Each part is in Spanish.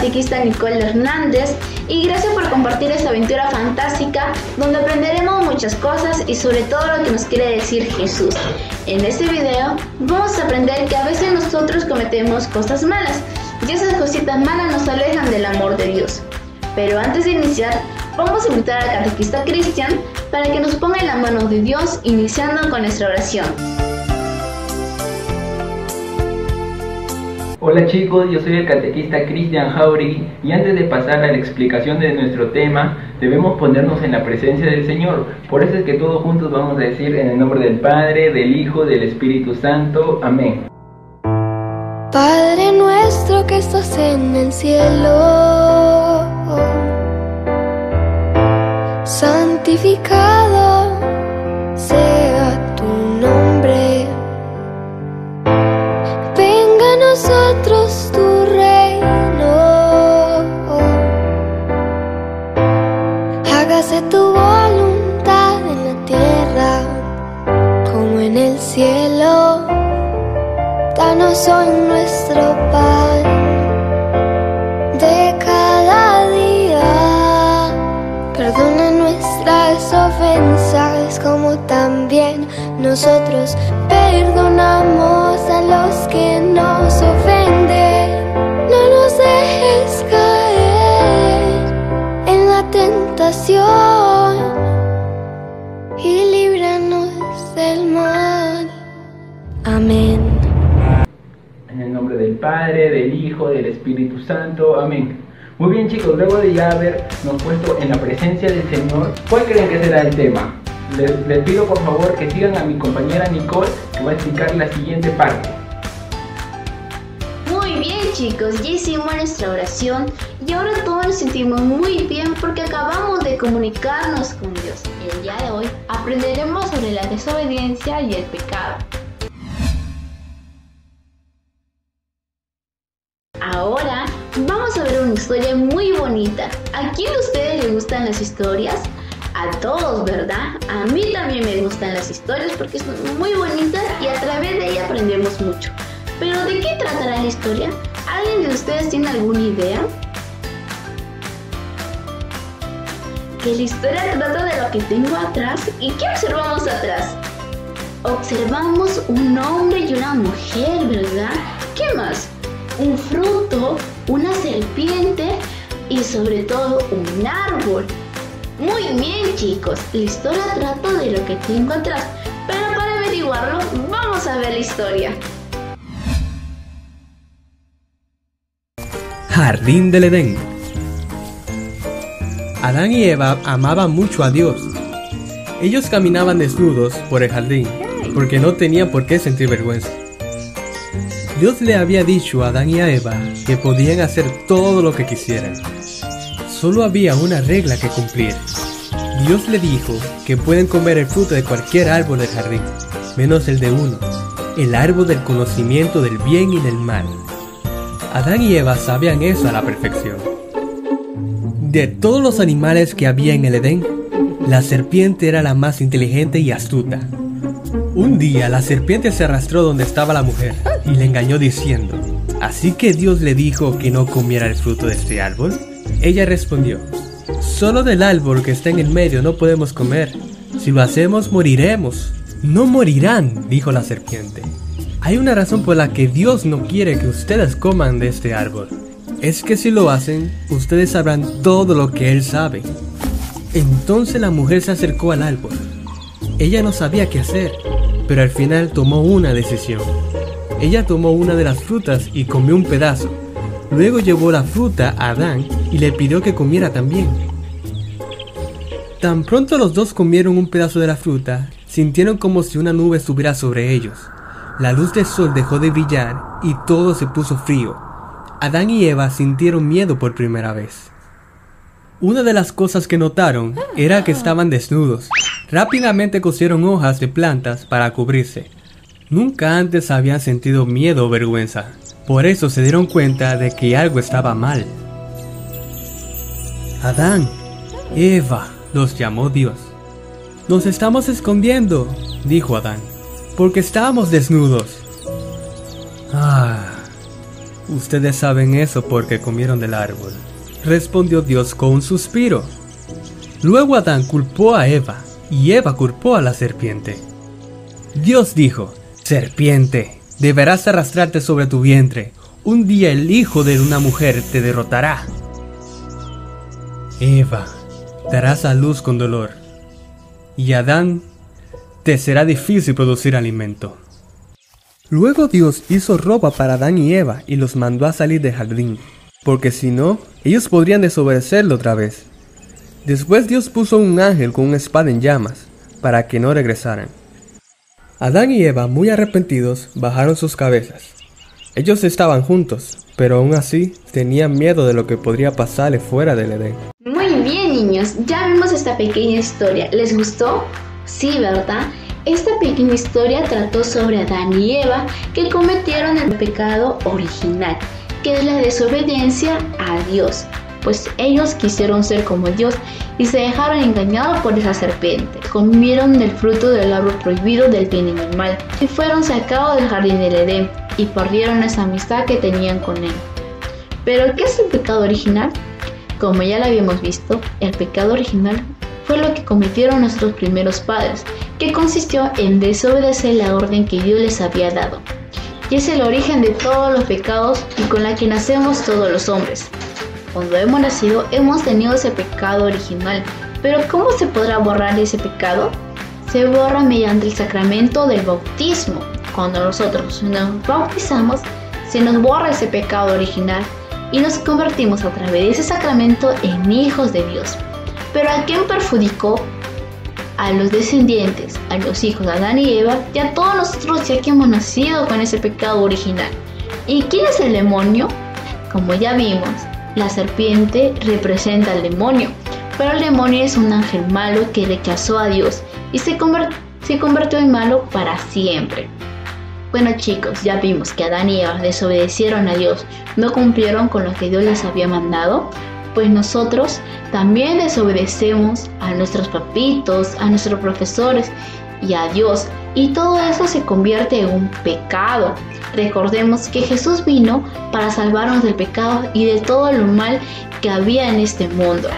catequista Nicole Hernández y gracias por compartir esta aventura fantástica donde aprenderemos muchas cosas y sobre todo lo que nos quiere decir Jesús. En este video vamos a aprender que a veces nosotros cometemos cosas malas y esas cositas malas nos alejan del amor de Dios. Pero antes de iniciar, vamos a invitar al catequista Cristian para que nos ponga en las manos de Dios, iniciando con nuestra oración. Hola chicos, yo soy el catequista Cristian Jauregui y antes de pasar a la explicación de nuestro tema, debemos ponernos en la presencia del Señor. Por eso es que todos juntos vamos a decir en el nombre del Padre, del Hijo, del Espíritu Santo. Amén. Padre nuestro que estás en el cielo, santificado sea tu nombre. Venga a nosotros tu reino. Hágase tu voluntad en la tierra como en el cielo. Danos hoy nuestro pan de cada día. Perdona nuestras ofensas como también nosotros perdonamos a los que nos ofenden. No nos dejes caer en la tentación y líbranos del mal. Amén. En el nombre del Padre, del Hijo, del Espíritu Santo. Amén. Muy bien chicos, luego de ya habernos puesto en la presencia del Señor, ¿cuál creen que será el tema? Les pido por favor que sigan a mi compañera Nicole, que va a explicar la siguiente parte. Muy bien chicos, ya hicimos nuestra oración y ahora todos nos sentimos muy bien porque acabamos de comunicarnos con Dios. El día de hoy aprenderemos sobre la desobediencia y el pecado. Ahora vamos a ver una historia muy bonita. ¿A quién de ustedes les gustan las historias? A todos, ¿verdad? A mí también me gustan las historias porque son muy bonitas y a través de ellas aprendemos mucho. ¿Pero de qué tratará la historia? ¿Alguien de ustedes tiene alguna idea? Que la historia trata de lo que tengo atrás. ¿Y qué observamos atrás? Observamos un hombre y una mujer, ¿verdad? ¿Qué más? Un fruto, una serpiente y sobre todo un árbol. Muy bien chicos, la historia trata de lo que tengo atrás, pero para averiguarlo vamos a ver la historia. Jardín del Edén. Adán y Eva amaban mucho a Dios. Ellos caminaban desnudos por el jardín porque no tenían por qué sentir vergüenza. Dios le había dicho a Adán y a Eva que podían hacer todo lo que quisieran. Solo había una regla que cumplir. Dios le dijo que pueden comer el fruto de cualquier árbol del jardín, menos el de uno, el árbol del conocimiento del bien y del mal. Adán y Eva sabían eso a la perfección. De todos los animales que había en el Edén, la serpiente era la más inteligente y astuta. Un día la serpiente se arrastró donde estaba la mujer y le engañó diciendo: ¿así que Dios le dijo que no comiera el fruto de este árbol? Ella respondió: solo del árbol que está en el medio no podemos comer. Si lo hacemos moriremos. No morirán, dijo la serpiente. Hay una razón por la que Dios no quiere que ustedes coman de este árbol. Es que si lo hacen, ustedes sabrán todo lo que Él sabe. Entonces la mujer se acercó al árbol. Ella no sabía qué hacer, pero al final tomó una decisión. Ella tomó una de las frutas y comió un pedazo. Luego llevó la fruta a Adán y le pidió que comiera también. Tan pronto los dos comieron un pedazo de la fruta, sintieron como si una nube estuviera sobre ellos. La luz del sol dejó de brillar y todo se puso frío. Adán y Eva sintieron miedo por primera vez. Una de las cosas que notaron era que estaban desnudos. Rápidamente cosieron hojas de plantas para cubrirse. Nunca antes habían sentido miedo o vergüenza. Por eso se dieron cuenta de que algo estaba mal. Adán, Eva, los llamó Dios. Nos estamos escondiendo, dijo Adán, porque estábamos desnudos. Ustedes saben eso porque comieron del árbol, respondió Dios con un suspiro. Luego Adán culpó a Eva y Eva culpó a la serpiente. Dios dijo: serpiente, deberás arrastrarte sobre tu vientre. Un día el hijo de una mujer te derrotará. Eva, darás a luz con dolor. Y Adán, te será difícil producir alimento. Luego Dios hizo ropa para Adán y Eva y los mandó a salir del jardín, porque si no, ellos podrían desobedecerlo otra vez. Después Dios puso un ángel con una espada en llamas, para que no regresaran. Adán y Eva, muy arrepentidos, bajaron sus cabezas. Ellos estaban juntos, pero aún así tenían miedo de lo que podría pasarle fuera del Edén. Muy bien, niños, ya vimos esta pequeña historia. ¿Les gustó? Sí, ¿verdad? Esta pequeña historia trató sobre Adán y Eva que cometieron el pecado original, que es la desobediencia a Dios, pues ellos quisieron ser como Dios y se dejaron engañados por esa serpiente. Comieron del fruto del árbol prohibido del bien y del mal y fueron sacados del jardín del Edén y perdieron esa amistad que tenían con él. ¿Pero qué es el pecado original? Como ya lo habíamos visto, el pecado original fue lo que cometieron nuestros primeros padres, que consistió en desobedecer la orden que Dios les había dado. Y es el origen de todos los pecados y con la que nacemos todos los hombres. Cuando hemos nacido hemos tenido ese pecado original, pero ¿cómo se podrá borrar ese pecado? Se borra mediante el sacramento del bautismo. Cuando nosotros nos bautizamos, se nos borra ese pecado original y nos convertimos a través de ese sacramento en hijos de Dios. ¿Pero a quién perjudicó? A los descendientes, a los hijos de Adán y Eva y a todos nosotros, ya que hemos nacido con ese pecado original. ¿Y quién es el demonio? Como ya vimos, la serpiente representa al demonio, pero el demonio es un ángel malo que rechazó a Dios y se convirtió en malo para siempre. Bueno, chicos, ya vimos que Adán y Eva desobedecieron a Dios, no cumplieron con lo que Dios les había mandado. Pues nosotros también desobedecemos a nuestros papitos, a nuestros profesores y a Dios, y todo eso se convierte en un pecado. Recordemos que Jesús vino para salvarnos del pecado y de todo lo mal que había en este mundo.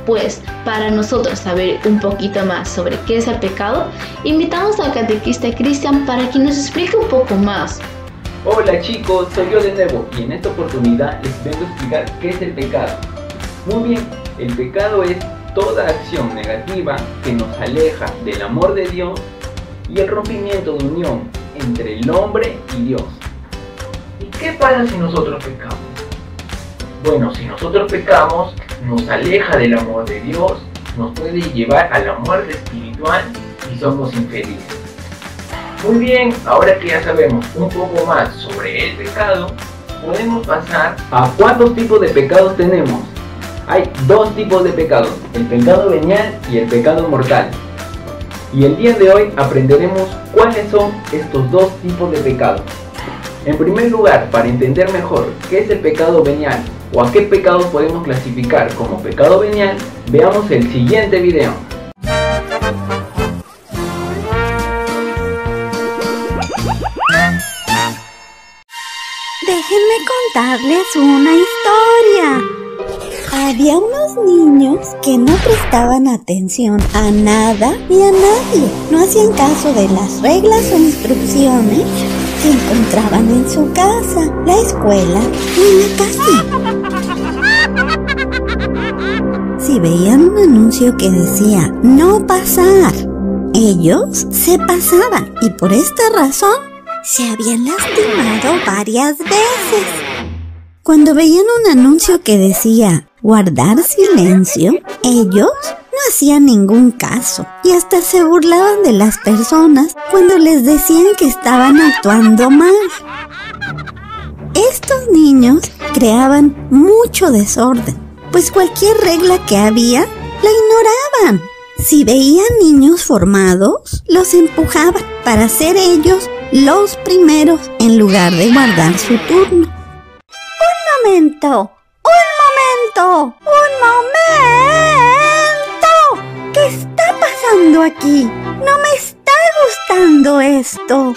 Pues para nosotros saber un poquito más sobre qué es el pecado, invitamos al catequista Cristian para que nos explique un poco más. Hola chicos, soy yo de nuevo y en esta oportunidad les vengo a explicar qué es el pecado. Muy bien, el pecado es toda acción negativa que nos aleja del amor de Dios y el rompimiento de unión entre el hombre y Dios. ¿Y qué pasa si nosotros pecamos? Bueno, si nosotros pecamos, nos aleja del amor de Dios, nos puede llevar a la muerte espiritual y somos infelices. Muy bien, ahora que ya sabemos un poco más sobre el pecado, podemos pasar a cuántos tipos de pecados tenemos. Hay dos tipos de pecados, el pecado venial y el pecado mortal. Y el día de hoy aprenderemos cuáles son estos dos tipos de pecados. En primer lugar, para entender mejor qué es el pecado venial o a qué pecado podemos clasificar como pecado venial, veamos el siguiente video. Déjenme contarles una historia. Había unos niños que no prestaban atención a nada ni a nadie. No hacían caso de las reglas o instrucciones que encontraban en su casa, la escuela y la casa. Si veían un anuncio que decía "no pasar", ellos se pasaban y por esta razón se habían lastimado varias veces. Cuando veían un anuncio que decía "guardar silencio", ellos no hacían ningún caso y hasta se burlaban de las personas cuando les decían que estaban actuando mal. Estos niños creaban mucho desorden, pues cualquier regla que había la ignoraban. Si veían niños formados, los empujaban para ser ellos los primeros en lugar de guardar su turno. ¡Un momento! ¿Qué está pasando aquí? No me está gustando esto.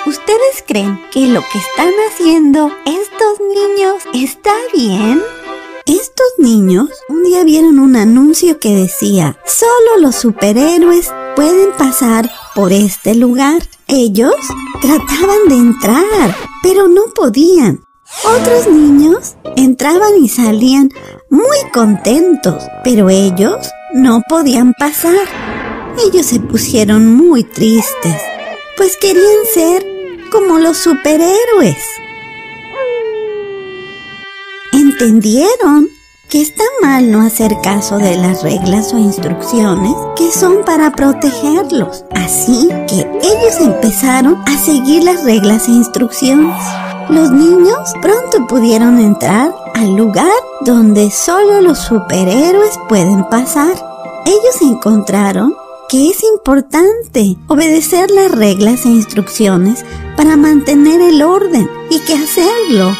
¿Ustedes creen que lo que están haciendo estos estos niños, ¿está bien? Estos niños un día vieron un anuncio que decía: solo los superhéroes pueden pasar por este lugar. Ellos trataban de entrar, pero no podían. Otros niños entraban y salían muy contentos, pero ellos no podían pasar. Ellos se pusieron muy tristes, pues querían ser como los superhéroes. Entendieron que está mal no hacer caso de las reglas o instrucciones que son para protegerlos. Así que ellos empezaron a seguir las reglas e instrucciones. Los niños pronto pudieron entrar al lugar donde solo los superhéroes pueden pasar. Ellos encontraron que es importante obedecer las reglas e instrucciones para mantener el orden y que hacerlo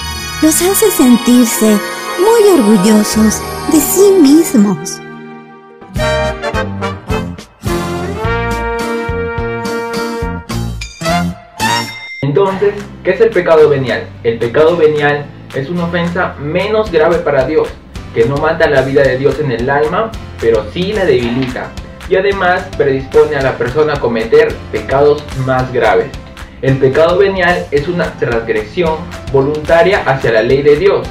los hace sentirse muy orgullosos de sí mismos. Entonces, ¿qué es el pecado venial? El pecado venial es una ofensa menos grave para Dios, que no mata la vida de Dios en el alma, pero sí la debilita, y además predispone a la persona a cometer pecados más graves. El pecado venial es una transgresión voluntaria hacia la ley de Dios,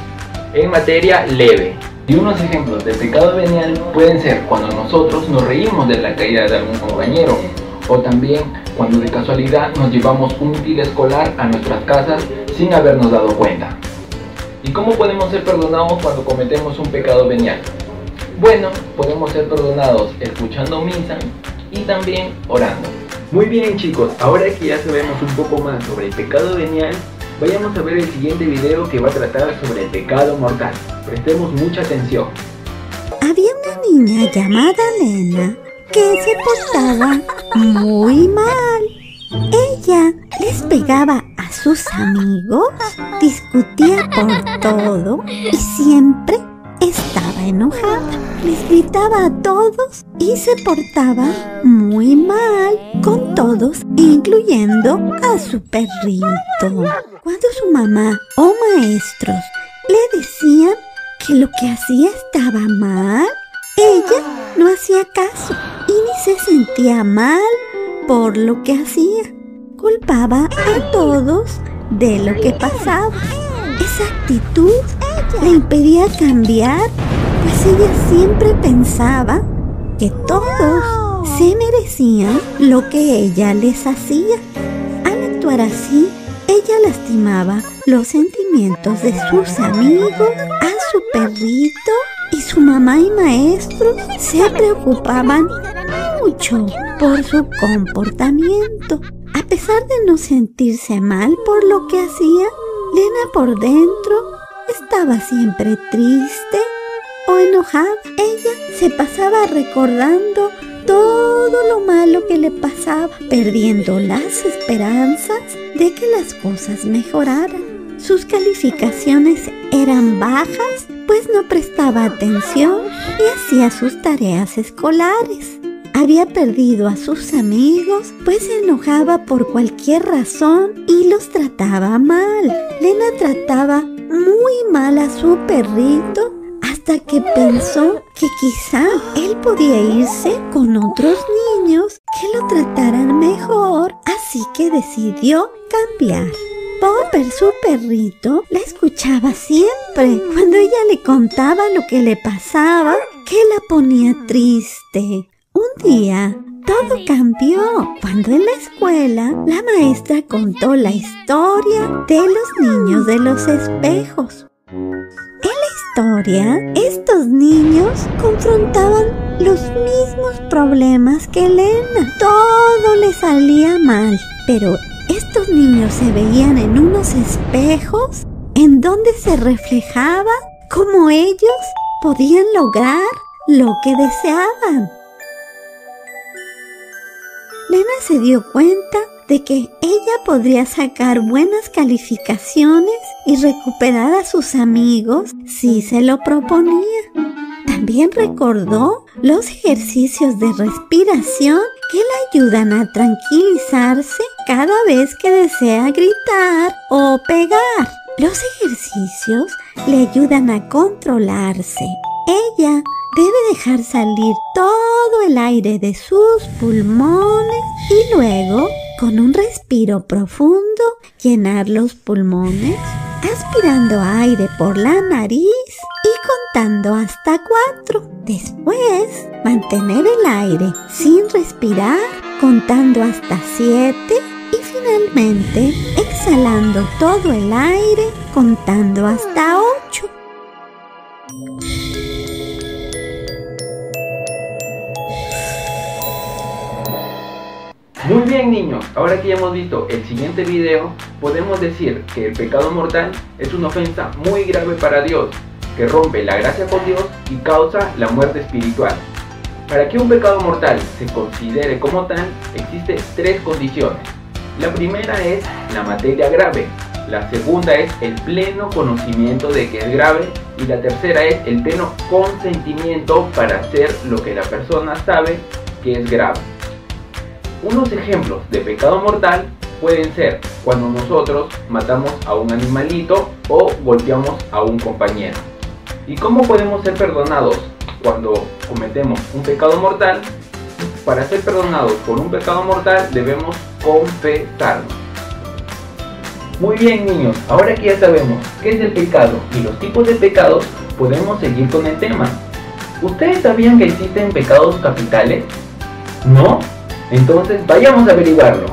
en materia leve. Y unos ejemplos de pecado venial pueden ser cuando nosotros nos reímos de la caída de algún compañero, o también cuando de casualidad nos llevamos un útil escolar a nuestras casas sin habernos dado cuenta. ¿Y cómo podemos ser perdonados cuando cometemos un pecado venial? Bueno, podemos ser perdonados escuchando misa y también orando. Muy bien chicos, ahora que ya sabemos un poco más sobre el pecado venial, vayamos a ver el siguiente video que va a tratar sobre el pecado mortal. Prestemos mucha atención. Había una niña llamada Lena que se portaba muy mal. Ella les pegaba a sus amigos, discutía por todo y siempre estaba enojada. Les gritaba a todos y se portaba muy mal con todos, incluyendo a su perrito. Cuando su mamá o maestros le decían que lo que hacía estaba mal, ella no hacía caso y ni se sentía mal por lo que hacía. Culpaba a todos de lo que pasaba. Esa actitud le impedía cambiar, pues ella siempre pensaba que todos se merecían lo que ella les hacía. Al actuar así, ella lastimaba los sentimientos de sus amigos, a su perrito, y su mamá y maestros se preocupaban mucho por su comportamiento. A pesar de no sentirse mal por lo que hacía, Lena por dentro estaba siempre triste o enojada. Ella se pasaba recordando todo lo malo que le pasaba, perdiendo las esperanzas de que las cosas mejoraran. Sus calificaciones eran bajas, pues no prestaba atención y hacía sus tareas escolares. Había perdido a sus amigos, pues se enojaba por cualquier razón y los trataba mal. Lena trataba muy mal a su perrito hasta que pensó que quizá él podía irse con otros niños que lo trataran mejor, así que decidió cambiar. Popper, su perrito, la escuchaba siempre cuando ella le contaba lo que le pasaba, que la ponía triste. Un día, todo cambió cuando en la escuela la maestra contó la historia de los niños de los espejos. En la historia, estos niños confrontaban los mismos problemas que Lena. Todo les salía mal, pero estos niños se veían en unos espejos en donde se reflejaba cómo ellos podían lograr lo que deseaban. Lena se dio cuenta de que ella podría sacar buenas calificaciones y recuperar a sus amigos si se lo proponía. También recordó los ejercicios de respiración que le ayudan a tranquilizarse cada vez que desea gritar o pegar. Los ejercicios le ayudan a controlarse. Ella debe dejar salir todo el aire de sus pulmones y luego, con un respiro profundo, llenar los pulmones, aspirando aire por la nariz y contando hasta 4. Después, mantener el aire sin respirar, contando hasta 7 y finalmente exhalando todo el aire, contando hasta 8. Muy bien, niños, ahora que ya hemos visto el siguiente video, podemos decir que el pecado mortal es una ofensa muy grave para Dios, que rompe la gracia con Dios y causa la muerte espiritual. Para que un pecado mortal se considere como tal, existen 3 condiciones. La primera es la materia grave, la segunda es el pleno conocimiento de que es grave y la tercera es el pleno consentimiento para hacer lo que la persona sabe que es grave. Unos ejemplos de pecado mortal pueden ser cuando nosotros matamos a un animalito o golpeamos a un compañero. ¿Y cómo podemos ser perdonados cuando cometemos un pecado mortal? Para ser perdonados por un pecado mortal debemos confesarnos. Muy bien, niños, ahora que ya sabemos qué es el pecado y los tipos de pecados, podemos seguir con el tema. ¿Ustedes sabían que existen pecados capitales? ¿No? Entonces vayamos a averiguarlo.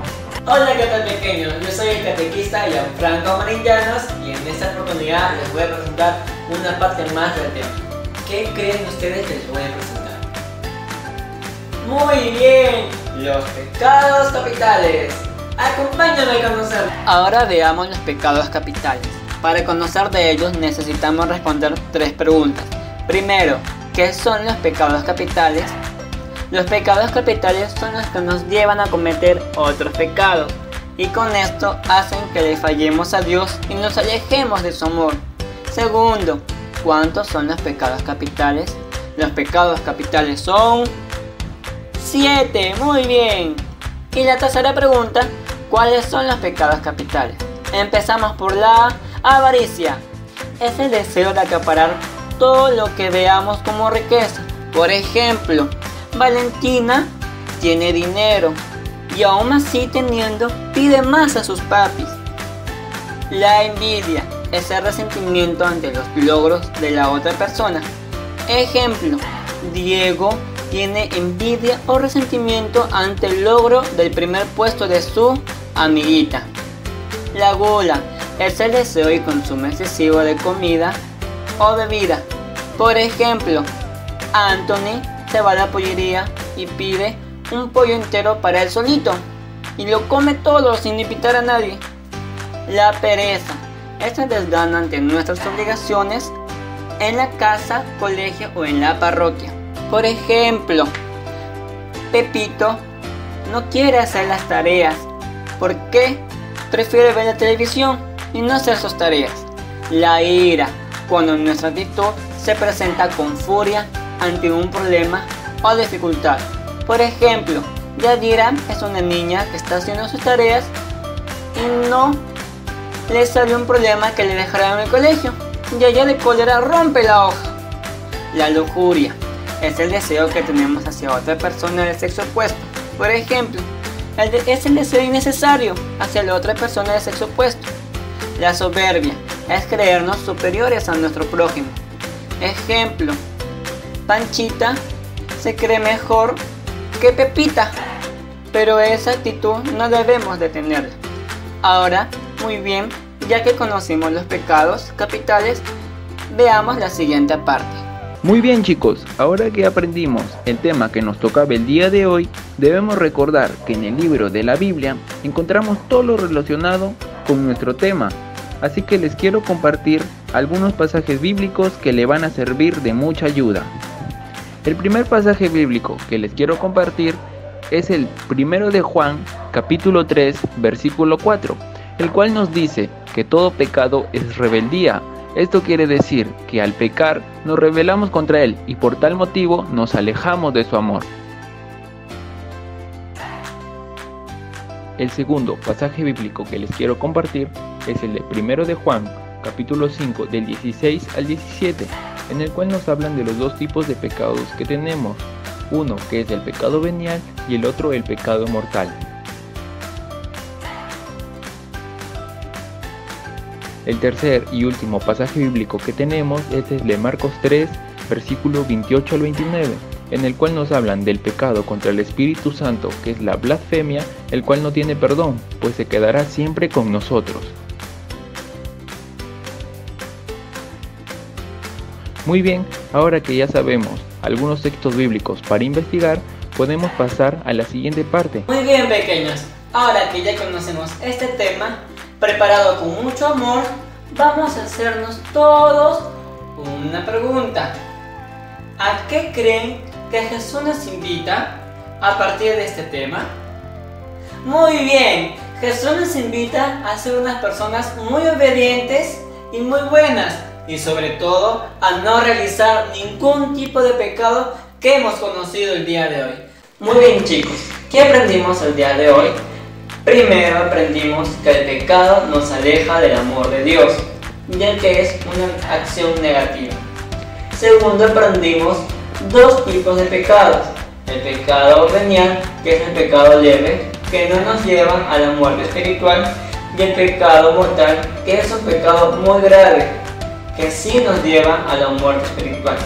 Hola, ¿qué tal, pequeños? Yo soy el catequista Gianfranco Marín Llanos y en esta oportunidad les voy a presentar una parte más del tema. ¿Qué creen ustedes que les voy a presentar? Muy bien, los pecados capitales. Acompáñame a conocerlos. Ahora veamos los pecados capitales. Para conocer de ellos necesitamos responder 3 preguntas. Primero, ¿qué son los pecados capitales? Los pecados capitales son los que nos llevan a cometer otros pecados y con esto hacen que le fallemos a Dios y nos alejemos de su amor. Segundo, ¿cuántos son los pecados capitales? Los pecados capitales son 7, muy bien. Y la tercera pregunta, ¿cuáles son los pecados capitales? Empezamos por la avaricia. Es el deseo de acaparar todo lo que veamos como riqueza. Por ejemplo, Valentina tiene dinero y aún así teniendo pide más a sus papis. La envidia es el resentimiento ante los logros de la otra persona. Ejemplo, Diego tiene envidia o resentimiento ante el logro del primer puesto de su amiguita. La gula es el deseo y consumo excesivo de comida o bebida. Por ejemplo, Anthony se va a la pollería y pide un pollo entero para él solito y lo come todo sin invitar a nadie. La pereza es el desgano ante nuestras obligaciones en la casa, colegio o en la parroquia. Por ejemplo, Pepito no quiere hacer las tareas porque prefiere ver la televisión y no hacer sus tareas. La ira, cuando nuestra actitud se presenta con furia ante un problema o dificultad. Por ejemplo, Yadira es una niña que está haciendo sus tareas y no le sale un problema que le dejará en el colegio y ella de cólera rompe la hoja. La lujuria es el deseo que tenemos hacia otra persona del sexo opuesto. Por ejemplo, es el deseo innecesario hacia la otra persona del sexo opuesto. La soberbia es creernos superiores a nuestro prójimo. Ejemplo, Panchita se cree mejor que Pepita, pero esa actitud no debemos de tenerla. Ahora, muy bien, ya que conocimos los pecados capitales, veamos la siguiente parte. Muy bien, chicos, ahora que aprendimos el tema que nos tocaba el día de hoy, debemos recordar que en el libro de la Biblia encontramos todo lo relacionado con nuestro tema. Así que les quiero compartir algunos pasajes bíblicos que le van a servir de mucha ayuda. El primer pasaje bíblico que les quiero compartir es el 1 de Juan, capítulo 3, versículo 4, el cual nos dice que todo pecado es rebeldía. Esto quiere decir que al pecar nos rebelamos contra él y por tal motivo nos alejamos de su amor. El segundo pasaje bíblico que les quiero compartir es el de 1 de Juan, capítulo 5, del 16 al 17, en el cual nos hablan de los dos tipos de pecados que tenemos, uno que es el pecado venial y el otro el pecado mortal. El tercer y último pasaje bíblico que tenemos es el de Marcos 3, versículo 28 al 29, en el cual nos hablan del pecado contra el Espíritu Santo, que es la blasfemia, el cual no tiene perdón, pues se quedará siempre con nosotros. Muy bien, ahora que ya sabemos algunos textos bíblicos para investigar, podemos pasar a la siguiente parte. Muy bien, pequeños, ahora que ya conocemos este tema, preparado con mucho amor, vamos a hacernos todos una pregunta. ¿A qué creen que Jesús nos invita a partir de este tema? Muy bien, Jesús nos invita a ser unas personas muy obedientes y muy buenas, y sobre todo a no realizar ningún tipo de pecado que hemos conocido el día de hoy. Muy bien, chicos, ¿qué aprendimos el día de hoy? Primero aprendimos que el pecado nos aleja del amor de Dios, ya que es una acción negativa. Segundo, aprendimos dos tipos de pecados: el pecado venial, que es el pecado leve, que no nos lleva a la muerte espiritual, y el pecado mortal, que es un pecado muy grave, que sí nos lleva a la muerte espiritual.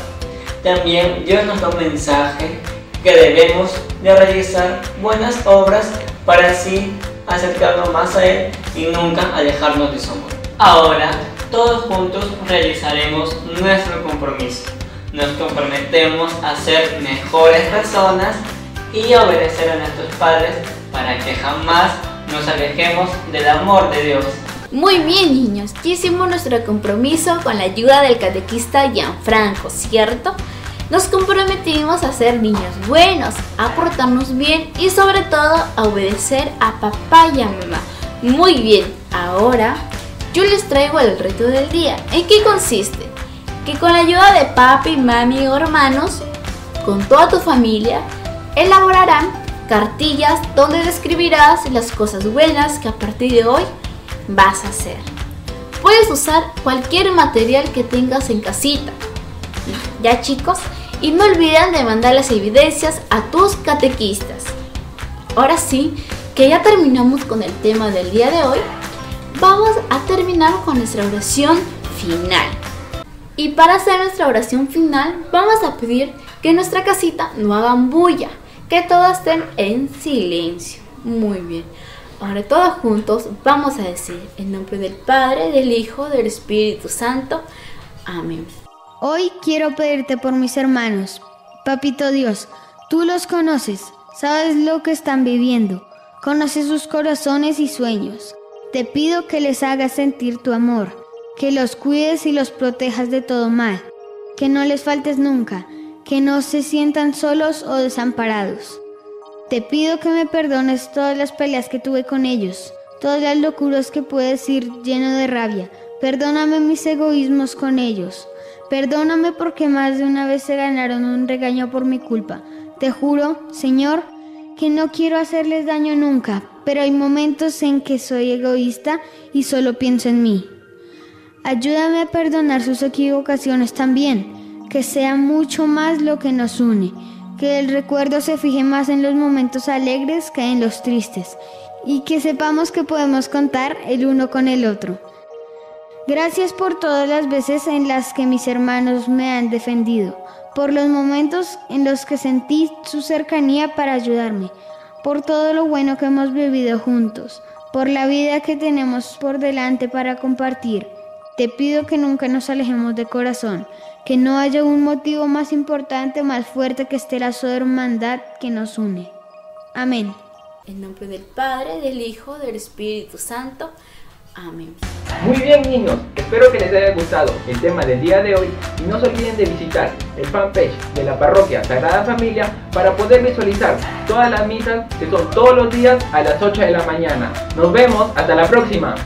También Dios nos da un mensaje que debemos de realizar buenas obras para así acercarnos más a Él y nunca alejarnos de su amor. Ahora, todos juntos realizaremos nuestro compromiso. Nos comprometemos a ser mejores personas y a obedecer a nuestros padres para que jamás nos alejemos del amor de Dios. Muy bien, niños, ya hicimos nuestro compromiso con la ayuda del catequista Gianfranco, ¿cierto? Nos comprometimos a ser niños buenos, a portarnos bien y sobre todo a obedecer a papá y a mamá. Muy bien, ahora yo les traigo el reto del día. ¿En qué consiste? Que con la ayuda de papi, mami o hermanos, con toda tu familia, elaborarán cartillas donde describirás las cosas buenas que a partir de hoy vas a hacer. Puedes usar cualquier material que tengas en casita. ¿Ya, chicos? Y no olviden de mandar las evidencias a tus catequistas. Ahora sí, que ya terminamos con el tema del día de hoy, vamos a terminar con nuestra oración final. Y para hacer nuestra oración final, vamos a pedir que en nuestra casita no hagan bulla, que todos estén en silencio. Muy bien. Ahora todos juntos vamos a decir en nombre del Padre, del Hijo, del Espíritu Santo. Amén. Hoy quiero pedirte por mis hermanos. Papito Dios, tú los conoces, sabes lo que están viviendo, conoces sus corazones y sueños. Te pido que les hagas sentir tu amor, que los cuides y los protejas de todo mal, que no les faltes nunca, que no se sientan solos o desamparados. Te pido que me perdones todas las peleas que tuve con ellos, todas las locuras que pude decir lleno de rabia. Perdóname mis egoísmos con ellos. Perdóname porque más de una vez se ganaron un regaño por mi culpa. Te juro, Señor, que no quiero hacerles daño nunca, pero hay momentos en que soy egoísta y solo pienso en mí. Ayúdame a perdonar sus equivocaciones también, que sea mucho más lo que nos une, que el recuerdo se fije más en los momentos alegres que en los tristes, y que sepamos que podemos contar el uno con el otro. Gracias por todas las veces en las que mis hermanos me han defendido, por los momentos en los que sentí su cercanía para ayudarme, por todo lo bueno que hemos vivido juntos, por la vida que tenemos por delante para compartir. Te pido que nunca nos alejemos de corazón, que no haya un motivo más importante o más fuerte que este lazo de hermandad que nos une. Amén. En nombre del Padre, del Hijo, del Espíritu Santo. Amén. Muy bien, niños, espero que les haya gustado el tema del día de hoy y no se olviden de visitar el fanpage de la parroquia Sagrada Familia para poder visualizar todas las misas que son todos los días a las 8 de la mañana. Nos vemos, hasta la próxima.